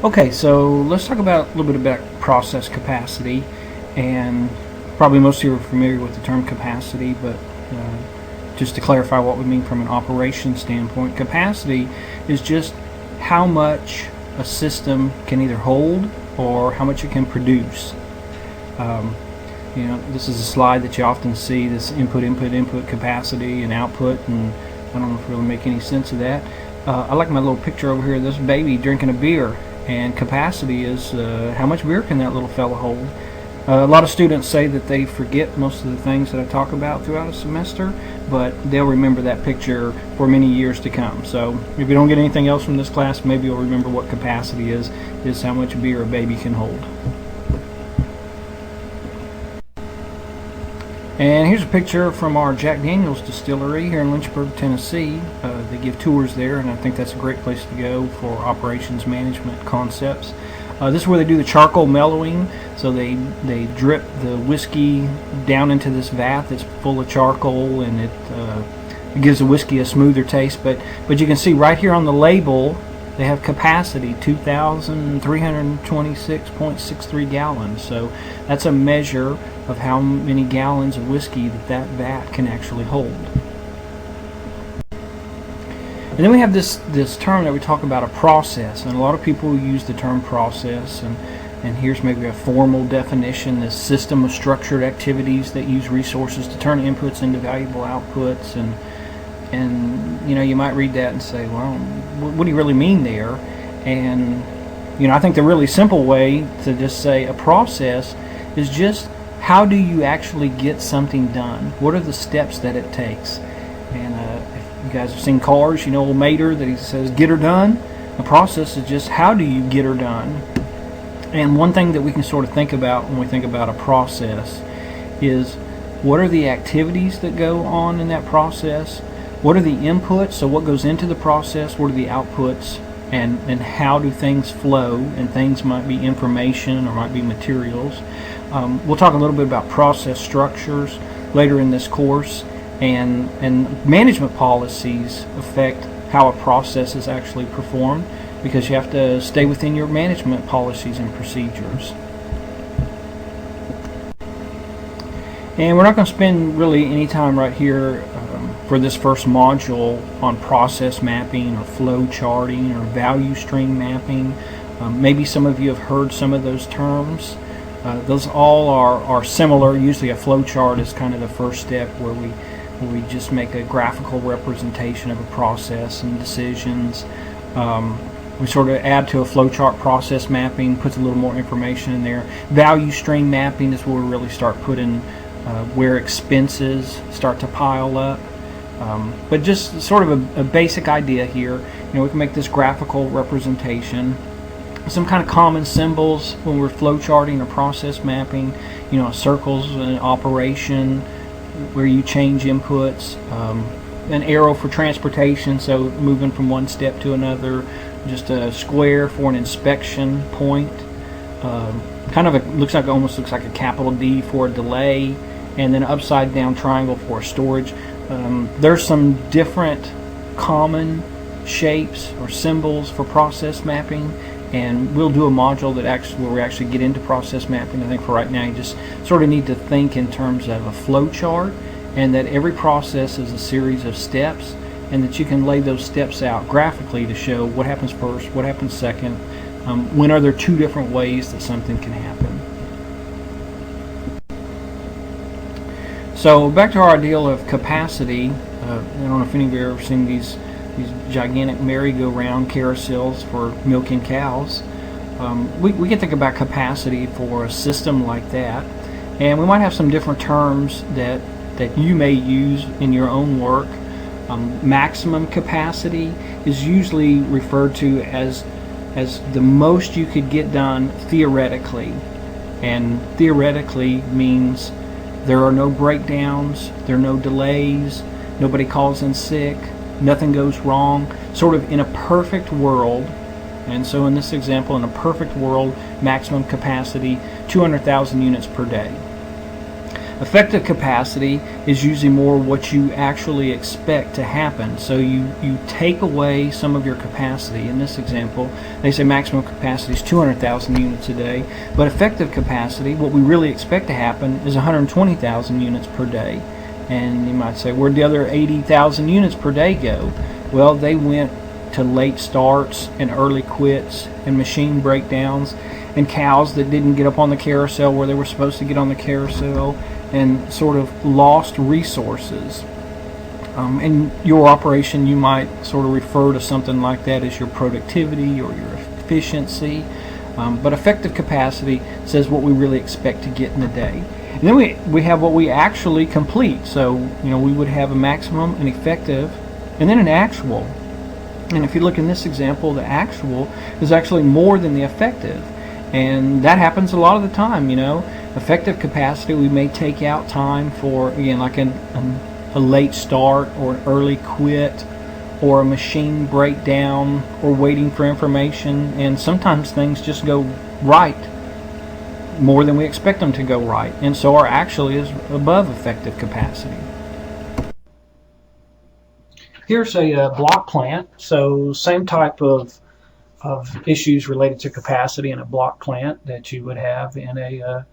Okay, so let's talk about a little bit about process capacity, and probably most of you are familiar with the term capacity, but just to clarify what we mean from an operation standpoint, capacity is just how much a system can either hold or how much it can produce. Um, this is a slide that you often see, this input capacity and output, and I don't know if it really make any sense of that. I like my little picture over here of this baby drinking a beer, and capacity is how much beer can that little fella hold. A lot of students say that they forget most of the things that I talk about throughout a semester, but they'll remember that picture for many years to come. So if you don't get anything else from this class, maybe you'll remember what capacity is how much beer a baby can hold. And here's a picture from our Jack Daniel's distillery here in Lynchburg, Tennessee. They give tours there, and I think that's a great place to go for operations management concepts. This is where they do the charcoal mellowing. So they drip the whiskey down into this vat that's full of charcoal, and it gives the whiskey a smoother taste. But you can see right here on the label, they have capacity 2,326.63 gallons. So that's a measure of how many gallons of whiskey that vat can actually hold. And then we have this term that we talk about, a process, and a lot of people use the term process, and here's maybe a formal definition: this system of structured activities that use resources to turn inputs into valuable outputs. And you might read that and say, well, what do you really mean there? And I think the really simple way to just say a process is just how do you actually get something done? What are the steps that it takes? And if you guys have seen Cars, old Mater, that he says, get her done. The process is just how do you get her done? And one thing that we can sort of think about when we think about a process is, what are the activities that go on in that process? What are the inputs? So what goes into the process? What are the outputs? And how do things flow? And things might be information or might be materials. We'll talk a little bit about process structures later in this course, and management policies affect how a process is actually performed, because you have to stay within your management policies and procedures. And we're not going to spend really any time right here for this first module on process mapping or flow charting or value stream mapping. Maybe some of you have heard some of those terms. Those all are similar. Usually a flow chart is kind of the first step, where we just make a graphical representation of a process and decisions. We sort of add to a flowchart process mapping, puts a little more information in there. Value stream mapping is where we really start putting where expenses start to pile up. But just sort of a basic idea here. We can make this graphical representation. Some kind of common symbols when we're flowcharting or process mapping. Circles an operation where you change inputs. An arrow for transportation, so moving from one step to another. Just a square for an inspection point. Kind of almost looks like a capital D for a delay, and then an upside down triangle for storage. There's some different common shapes or symbols for process mapping, and we'll do a module where we actually get into process mapping. I think for right now you just sort of need to think in terms of a flow chart, and that every process is a series of steps, and that you can lay those steps out graphically to show what happens first, what happens second, when are there two different ways that something can happen. So back to our ideal of capacity. I don't know if any of you have ever seen these gigantic merry-go-round carousels for milking cows. We can think about capacity for a system like that, and we might have some different terms that you may use in your own work. Maximum capacity is usually referred to as the most you could get done theoretically, and theoretically means there are no breakdowns, there are no delays, nobody calls in sick, nothing goes wrong, sort of in a perfect world. And so in this example, in a perfect world, maximum capacity 200,000 units per day. Effective capacity is usually more what you actually expect to happen. So you take away some of your capacity. In this example, they say maximum capacity is 200,000 units a day, but effective capacity, what we really expect to happen, is 120,000 units per day. And you might say, where'd the other 80,000 units per day go? Well, they went to late starts and early quits and machine breakdowns and cows that didn't get up on the carousel where they were supposed to get on the carousel, and sort of lost resources. In your operation, you might sort of refer to something like that as your productivity or your efficiency. But effective capacity says what we really expect to get in a day. And then we have what we actually complete. So, we would have a maximum, an effective, and then an actual. And if you look in this example, the actual is actually more than the effective. And that happens a lot of the time, Effective capacity, we may take out time for, again, like a late start or an early quit or a machine breakdown or waiting for information. And sometimes things just go right more than we expect them to go right. And so our actually is above effective capacity. Here's a block plant. So same type of issues related to capacity in a block plant that you would have in a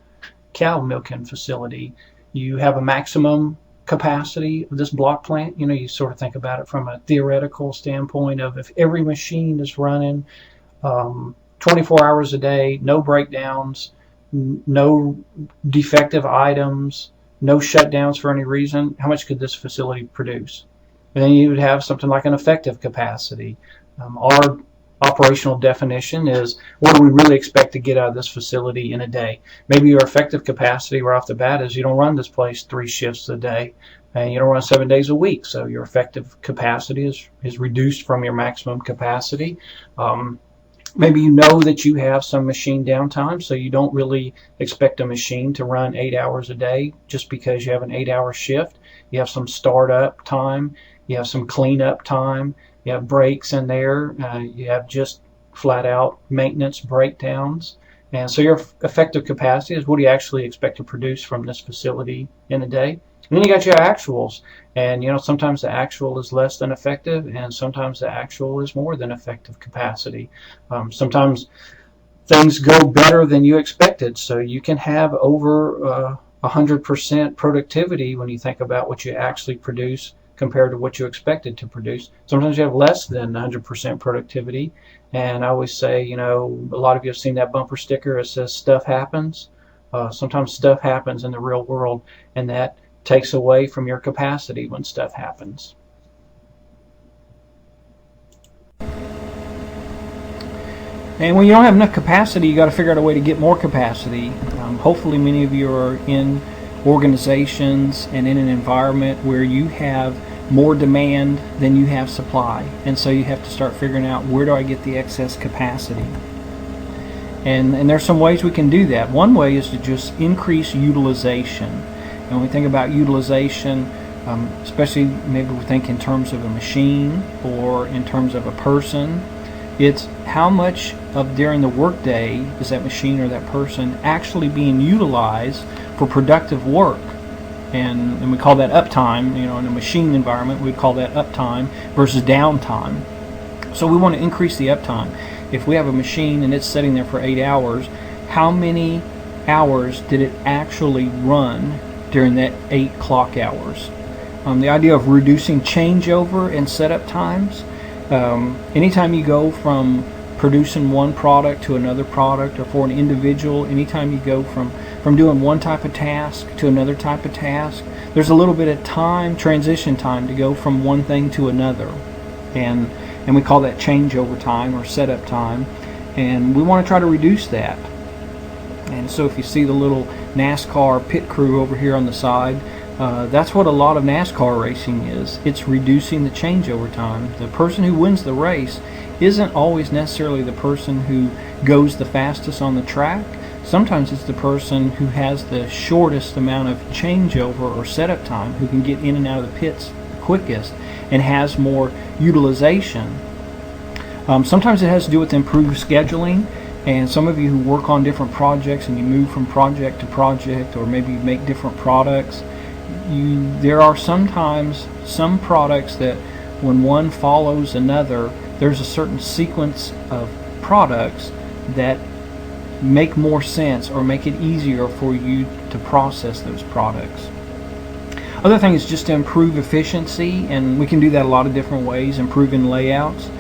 cow milking facility. You have a maximum capacity of this block plant. You sort of think about it from a theoretical standpoint of if every machine is running 24 hours a day, no breakdowns, no defective items, no shutdowns for any reason, how much could this facility produce? And then you would have something like an effective capacity. Our operational definition is, what do we really expect to get out of this facility in a day? Maybe your effective capacity right off the bat is you don't run this place 3 shifts a day and you don't run 7 days a week, so your effective capacity is reduced from your maximum capacity. Maybe you know that you have some machine downtime, so you don't really expect a machine to run 8 hours a day just because you have an 8-hour shift. You have some startup time, you have some cleanup time, you have breaks in there, you have just flat out maintenance breakdowns. And so your effective capacity is what do you actually expect to produce from this facility in a day. And then you got your actuals, and sometimes the actual is less than effective, and sometimes the actual is more than effective capacity. Sometimes things go better than you expected, so you can have over 100% productivity when you think about what you actually produce compared to what you expected to produce. Sometimes you have less than 100% productivity, and I always say, a lot of you have seen that bumper sticker that says stuff happens. Sometimes stuff happens in the real world, and that takes away from your capacity when stuff happens. And when you don't have enough capacity, you got to figure out a way to get more capacity. Hopefully many of you are in organizations and in an environment where you have more demand than you have supply, and so you have to start figuring out, where do I get the excess capacity? And there's some ways we can do that. One way is to just increase utilization. And when we think about utilization, especially maybe we think in terms of a machine or in terms of a person, it's how much of during the workday is that machine or that person actually being utilized for productive work. And we call that uptime. In a machine environment, we'd call that uptime versus downtime. So we want to increase the uptime. If we have a machine and it's sitting there for 8 hours, how many hours did it actually run during that 8 clock hours? The idea of reducing changeover and setup times. Anytime you go from producing one product to another product, or for an individual, anytime you go from doing one type of task to another type of task, there's a little bit of time, transition time, to go from one thing to another. And we call that changeover time or setup time. And we want to try to reduce that. And so if you see the little NASCAR pit crew over here on the side, that's what a lot of NASCAR racing is. It's reducing the changeover time. The person who wins the race isn't always necessarily the person who goes the fastest on the track. Sometimes it's the person who has the shortest amount of changeover or setup time, who can get in and out of the pits the quickest and has more utilization. Sometimes it has to do with improved scheduling. And some of you who work on different projects and you move from project to project, or maybe you make different products, there are sometimes some products that when one follows another, there's a certain sequence of products that make more sense or make it easier for you to process those products. Other thing is just to improve efficiency, and we can do that a lot of different ways, improving layouts.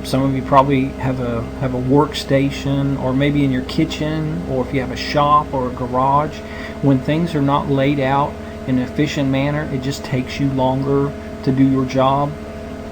Some of you probably have a workstation, or maybe in your kitchen, or if you have a shop or a garage. When things are not laid out in an efficient manner, it just takes you longer to do your job.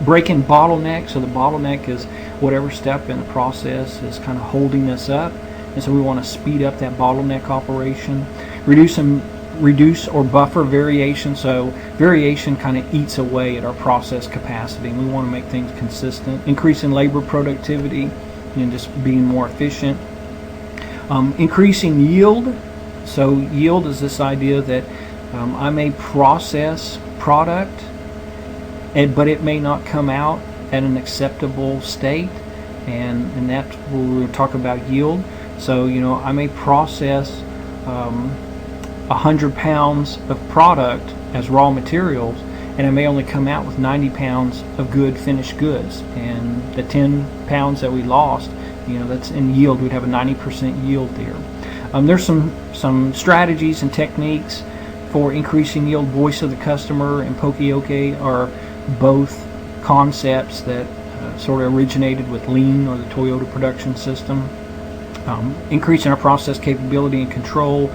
Breaking bottlenecks, so the bottleneck is whatever step in the process is kind of holding us up, and so we want to speed up that bottleneck operation. Reduce or buffer variation, so variation kind of eats away at our process capacity, and we want to make things consistent. Increasing labor productivity and just being more efficient. Increasing yield, so yield is this idea that I may process product, but it may not come out at an acceptable state, and that's where we'll talk about yield. So I may process 100 pounds of product as raw materials, and I may only come out with 90 pounds of good finished goods, and the 10 pounds that we lost, that's in yield. We'd have a 90% yield there. There's some strategies and techniques for increasing yield. Voice of the customer and Poka-yoke are both concepts that sort of originated with Lean, or the Toyota production system. Increasing our process capability and control.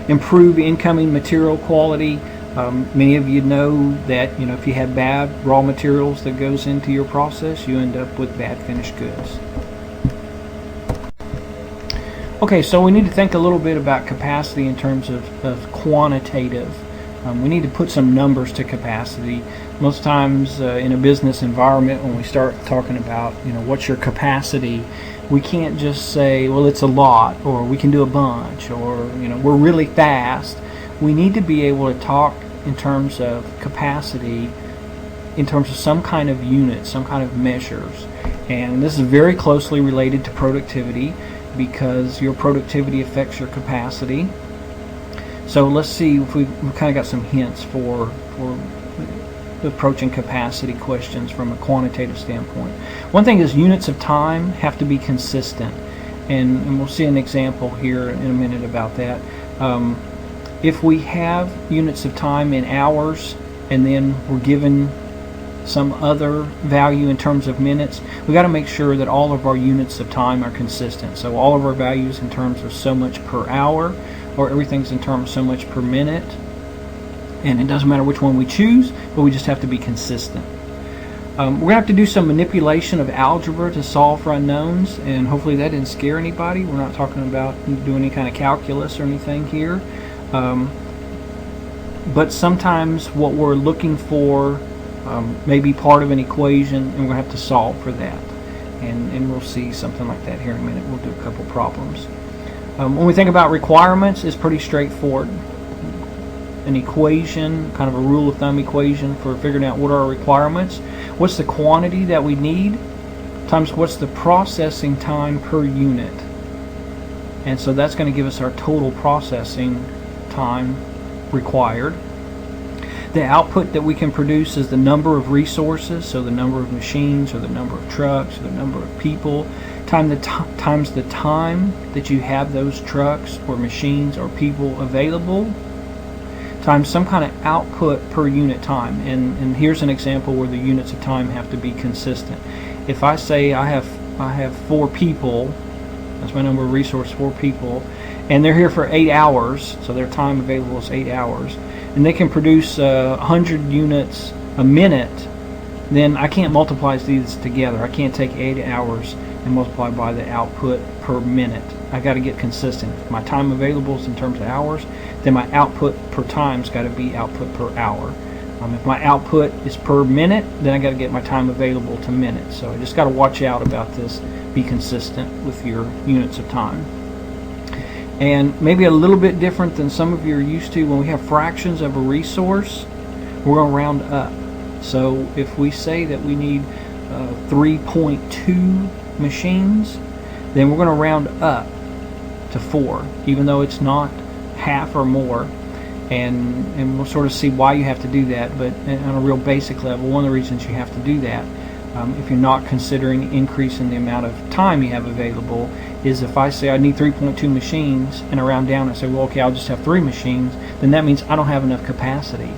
Improve incoming material quality. Many of you know that if you have bad raw materials that goes into your process, you end up with bad finished goods. Okay, so we need to think a little bit about capacity in terms of quantitative. We need to put some numbers to capacity. Most times in a business environment, when we start talking about what's your capacity, we can't just say, well, it's a lot, or we can do a bunch, or we're really fast. We need to be able to talk in terms of capacity, in terms of some kind of unit, some kind of measures. And this is very closely related to productivity, because your productivity affects your capacity. So let's see if we kind of got some hints for approaching capacity questions from a quantitative standpoint. One thing is units of time have to be consistent, and we'll see an example here in a minute about that. If we have units of time in hours, and then we're given some other value in terms of minutes, we got to make sure that all of our units of time are consistent. So all of our values in terms of so much per hour, or everything's in terms of so much per minute. And it doesn't matter which one we choose, but we just have to be consistent. We're going to have to do some manipulation of algebra to solve for unknowns, and hopefully that didn't scare anybody. We're not talking about doing any kind of calculus or anything here. But sometimes what we're looking for may be part of an equation, and we're going to have to solve for that. And we'll see something like that here in a minute. We'll do a couple problems. When we think about requirements, it's pretty straightforward. An equation, kind of a rule of thumb equation for figuring out what are our requirements. What's the quantity that we need times what's the processing time per unit. And so that's going to give us our total processing time required. The output that we can produce is the number of resources, so the number of machines, or the number of trucks, or the number of people, times the time that you have those trucks or machines or people available, times some kind of output per unit time. And here's an example where the units of time have to be consistent. If I say I have 4 people, that's my number of resources, 4 people, and they're here for 8 hours, so their time available is 8 hours, and they can produce 100 units a minute, then I can't multiply these together. I can't take 8 hours and multiply by the output per minute. I got to get consistent. If my time available is in terms of hours, then my output per time's got to be output per hour. If my output is per minute, then I got to get my time available to minutes. So I just got to watch out about this. Be consistent with your units of time. And maybe a little bit different than some of you are used to, when we have fractions of a resource, we're going to round up. So if we say that we need 3.2 machines, then we're going to round up to 4, even though it's not half or more. And we'll sort of see why you have to do that, but on a real basic level, one of the reasons you have to do that, if you're not considering increasing the amount of time you have available, is if I say I need 3.2 machines and I round down and say, well, okay, I'll just have 3 machines, then that means I don't have enough capacity.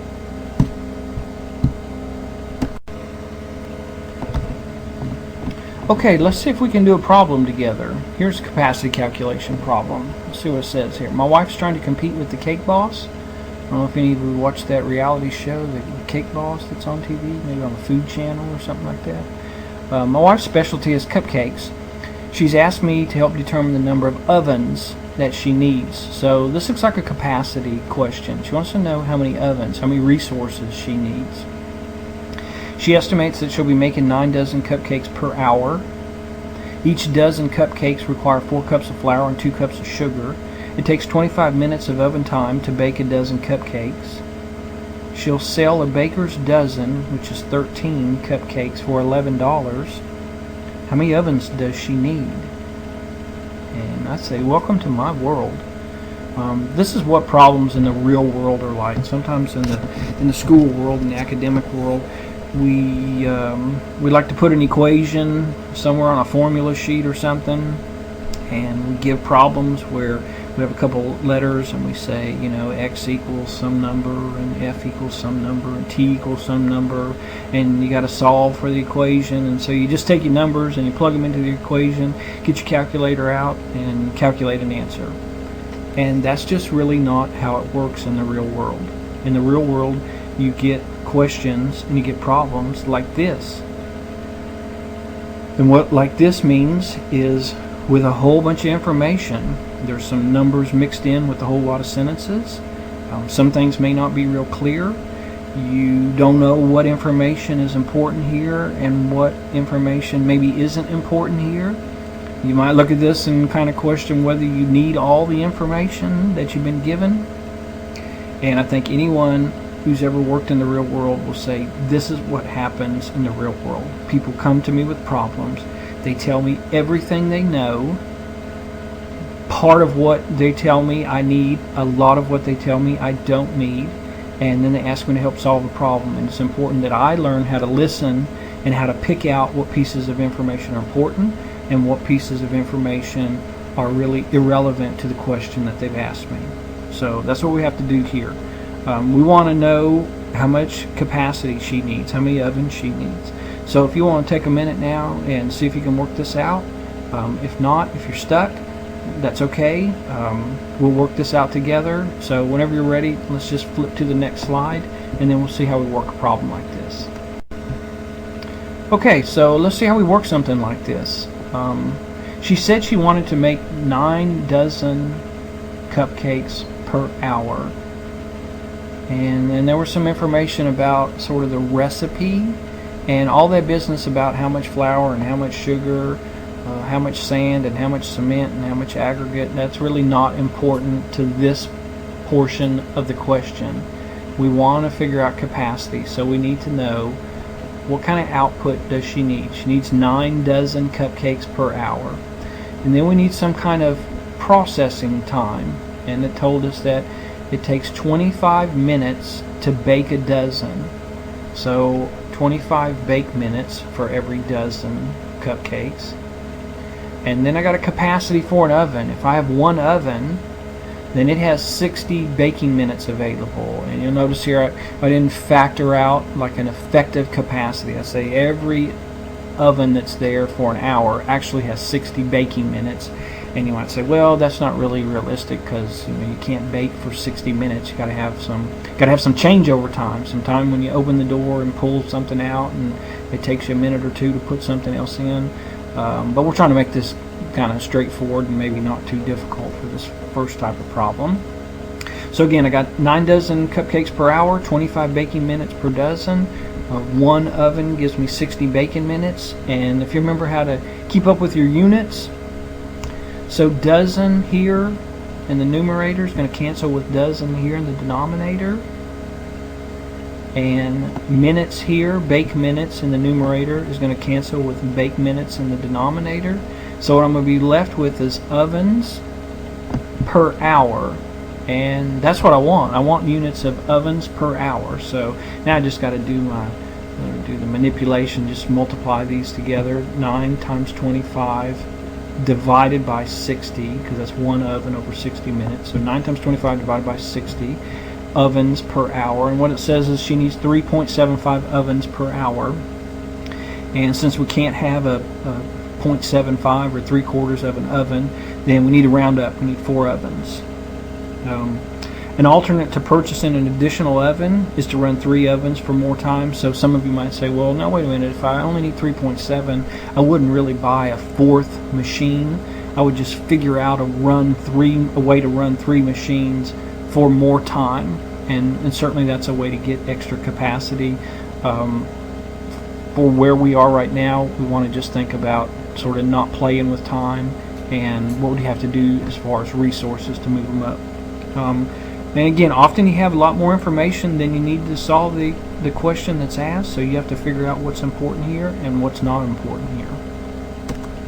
Okay, let's see if we can do a problem together. Here's a capacity calculation problem. Let's see what it says here. My wife's trying to compete with the Cake Boss. I don't know if any of you watch that reality show, the Cake Boss that's on TV, maybe on the Food Channel or something like that. My wife's specialty is cupcakes. She's asked me to help determine the number of ovens that she needs. So this looks like a capacity question. She wants to know how many ovens, how many resources she needs. She estimates that she'll be making 9 dozen cupcakes per hour. Each dozen cupcakes require 4 cups of flour and 2 cups of sugar. It takes 25 minutes of oven time to bake a dozen cupcakes. She'll sell a baker's dozen, which is 13 cupcakes, for $11. How many ovens does she need? And I say, welcome to my world. This is what problems in the real world are like. Sometimes in the school world, in the academic world, we like to put an equation somewhere on a formula sheet or something, and we give problems where we have a couple letters and we say, you know, x equals some number and f equals some number and t equals some number, and you got to solve for the equation. And so you just take your numbers and you plug them into the equation, get your calculator out and calculate an answer. And that's just really not how it works in the real world. In the real world, you get questions and you get problems like this. And what like this means is, with a whole bunch of information, there's some numbers mixed in with a whole lot of sentences. Some things may not be real clear. You don't know what information is important here and what information maybe isn't important here. You might look at this and kind of question whether you need all the information that you've been given. And I think anyone who's ever worked in the real world will say this is what happens in the real world. People come to me with problems. They tell me everything they know. Part of what they tell me I need, a lot of what they tell me I don't need, and then they ask me to help solve a problem. And it's important that I learn how to listen and how to pick out what pieces of information are important and what pieces of information are really irrelevant to the question that they've asked me. So that's what we have to do here. We want to know how much capacity she needs, how many ovens she needs. So if you want to take a minute now and see if you can work this out. If not, if you're stuck, that's okay. We'll work this out together. So whenever you're ready, let's just flip to the next slide and then we'll see how we work a problem like this. Okay, so let's see how we work something like this. She said she wanted to make 9 dozen cupcakes per hour. And then there was some information about sort of the recipe and all that business about how much flour and how much sugar, how much sand and how much cement and how much aggregate. That's really not important to this portion of the question. We want to figure out capacity, so we need to know what kind of output does she need. She needs 9 dozen cupcakes per hour. And then we need some kind of processing time, and it told us that it takes 25 minutes to bake a dozen. So 25 bake minutes for every dozen cupcakes. And then I got a capacity for an oven. If I have one oven, then it has 60 baking minutes available. And you'll notice here I didn't factor out like an effective capacity. I say every oven that's there for an hour actually has 60 baking minutes. And you might say, well, that's not really realistic because you can't bake for 60 minutes. You got to have some changeover time. Some time when you open the door and pull something out, and it takes you a minute or two to put something else in. But we're trying to make this kind of straightforward and maybe not too difficult for this first type of problem. So again, I got 9 dozen cupcakes per hour, 25 baking minutes per dozen. One oven gives me 60 baking minutes. And if you remember how to keep up with your units, so dozen here in the numerator is going to cancel with dozen here in the denominator. And minutes here, bake minutes in the numerator, is going to cancel with bake minutes in the denominator. So what I'm going to be left with is ovens per hour, and that's what I want. I want units of ovens per hour. So now I just got to do the manipulation, just multiply these together. 9 times 25 divided by 60, because that's one oven over 60 minutes. So 9 times 25 divided by 60 ovens per hour. And what it says is she needs 3.75 ovens per hour. And since we can't have a 0.75 or 3/4 of an oven, then we need to round up. We need 4 ovens. An alternate to purchasing an additional oven is to run 3 ovens for more time. So some of you might say, well, no, wait a minute, if I only need 3.7, I wouldn't really buy a 4th machine. I would just figure out a way to run 3 machines for more time, and certainly that's a way to get extra capacity. For where we are right now, we want to just think about sort of not playing with time and what would you have to do as far as resources to move them up. And again, often you have a lot more information than you need to solve the question that's asked, so you have to figure out what's important here and what's not important here.